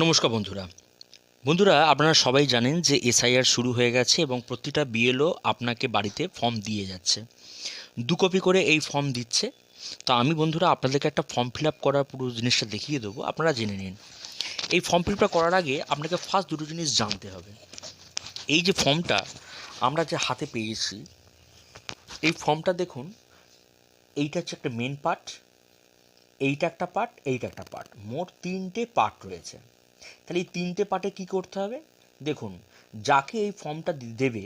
নমস্কার বন্ধুরা। বন্ধুরা, আপনারা সবাই জানেন যে এসআইআর শুরু হয়ে গেছে এবং প্রতিটা বিএলও আপনাকে বাড়িতে ফর্ম দিয়ে যাচ্ছে। 2 কপি করে এই ফর্ম দিচ্ছে। তো আমি বন্ধুরা আপনাদেরকে একটা ফর্ম ফিল আপ করার পুরো জিনিসটা দেখিয়ে দেবো, আপনারা জেনে নিন। এই ফর্ম ফিল আপ করার আগে আপনাকে ফার্স্ট দুটো জিনিস জানতে হবে। এই যে ফর্মটা আমরা যে হাতে পেয়েছি, এই ফর্মটা দেখুন, এইটা হচ্ছে একটা মেন পার্ট, এইটা একটা পার্ট, এইটা একটা পার্ট, মোট 3টে পার্ট রয়েছে। তাহলে এই 3টে পার্টে কী করতে হবে দেখুন। যাকে এই ফর্মটা দেবে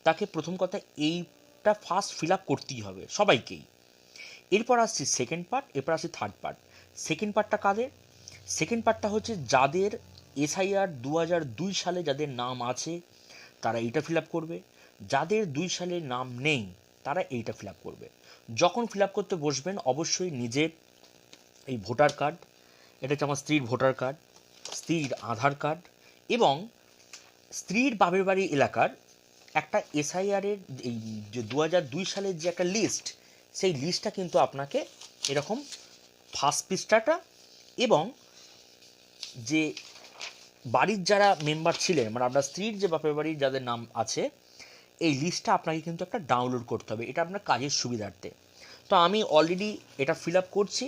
তাকে প্রথম কথা এইটা ফার্স্ট ফিল আপ করতেই হবে সবাইকেই। এরপর আসছি সেকেন্ড পার্ট, এরপর আসছি থার্ড পার্ট। সেকেন্ড পার্টটা কাদের? সেকেন্ড পার্টটা হচ্ছে যাদের এসআইআর 2002 সালে যাদের নাম আছে তারা এইটা ফিল আপ করবে। যাদের 2 সালে নাম নেই তারা এইটা ফিল আপ করবে। যখন ফিল আপ করতে বসবেন অবশ্যই নিজের এই ভোটার কার্ড, এটা হচ্ছে আমার স্ত্রীর ভোটার কার্ড, স্ত্রীর আধার কার্ড এবং স্ত্রীর বাপের বাড়ি এলাকার একটা এসআইআরের এই যে 2002 সালের যে একটা লিস্ট, সেই লিস্টটা কিন্তু আপনাকে এরকম ফার্স্ট পৃষ্ঠাটা এবং যে বাড়ির যারা মেম্বার ছিলেন মানে আপনার স্ত্রীর যে বাপের বাড়ির যাদের নাম আছে এই লিস্টটা আপনাকে কিন্তু একটা ডাউনলোড করতে হবে, এটা আপনার কাজের সুবিধার্থে। তো আমি অলরেডি এটা ফিল আপ করছি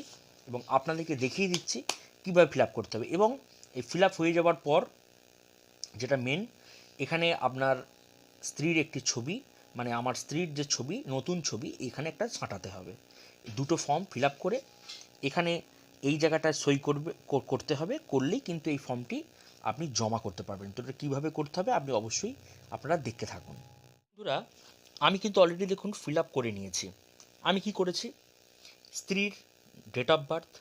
এবং আপনাদেরকে দেখিয়ে দিচ্ছি কীভাবে ফিল আপ করতে হবে। এবং এই ফিল আপ হয়ে যাওয়ার পর যেটা মেন, এখানে আপনার স্ত্রীর একটি ছবি, মানে আমার স্ত্রীর যে ছবি, নতুন ছবি এখানে একটা ছাঁটাতে হবে। দুটো ফর্ম ফিল আপ করে এখানে এই জায়গাটায় সই করতে হবে, করলেই কিন্তু এই ফর্মটি আপনি জমা করতে পারবেন। তো এটা কীভাবে করতে হবে আপনি অবশ্যই আপনারা দেখতে থাকুন। বন্ধুরা, আমি কিন্তু অলরেডি দেখুন ফিল আপ করে নিয়েছি। আমি কি করেছি, স্ত্রীর ডেট অফ বার্থ,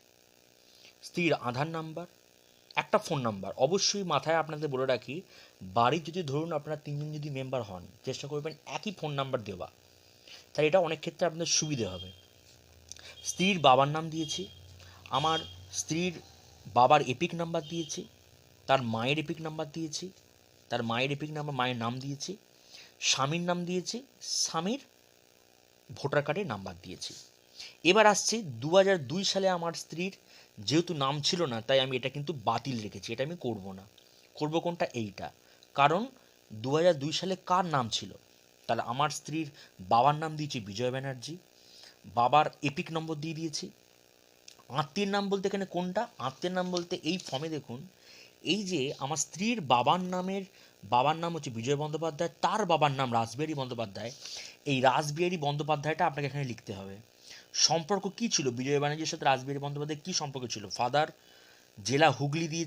স্ত্রীর আধার নাম্বার, একটা ফোন নাম্বার। অবশ্যই মাথায় আপনাদের বলে রাখি, বাড়ির যদি ধরুন আপনারা 3জন যদি মেম্বার হন চেষ্টা করবেন একই ফোন নাম্বার দেওয়া, তাই এটা অনেক ক্ষেত্রে আপনাদের সুবিধে হবে। স্ত্রীর বাবার নাম দিয়েছি, আমার স্ত্রীর বাবার এপিক নাম্বার দিয়েছি, তার মায়ের এপিক নাম্বার দিয়েছি, তার মায়ের এপিক নাম্বার মায়ের নাম দিয়েছি, স্বামীর নাম দিয়েছি, স্বামীর ভোটার কার্ডের নাম্বার দিয়েছি। এবার আসছি 2002 সালে আমার স্ত্রীর যেহেতু নাম ছিল না তাই আমি এটা কিন্তু বাতিল রেখেছি, এটা আমি করব না। করব কোনটা? এইটা। কারণ 2002 সালে কার নাম ছিল? তাহলে আমার স্ত্রীর বাবার নাম দিয়েছি বিজয় ব্যানার্জি, বাবার এপিক নম্বর দিয়ে দিয়েছি। আত্মীয়ের নাম বলতে এখানে কোনটা? আত্মীয়ের নাম বলতে এই ফর্মে দেখুন, এই যে আমার স্ত্রীর বাবার নাম হচ্ছে বিজয় বন্দ্যোপাধ্যায়, তার বাবার নাম রাসবিহারী বন্দ্যোপাধ্যায়। এই রাসবিহারী বন্দ্যোপাধ্যায়টা আপনাকে এখানে লিখতে হবে। সম্পর্ক কী ছিল বিজয় ব্যানার্জির সাথে রাসবিহারী বন্দ্যোপাধ্যায়, কী সম্পর্ক ছিল? ফাদার জেলা হুগলি দিয়ে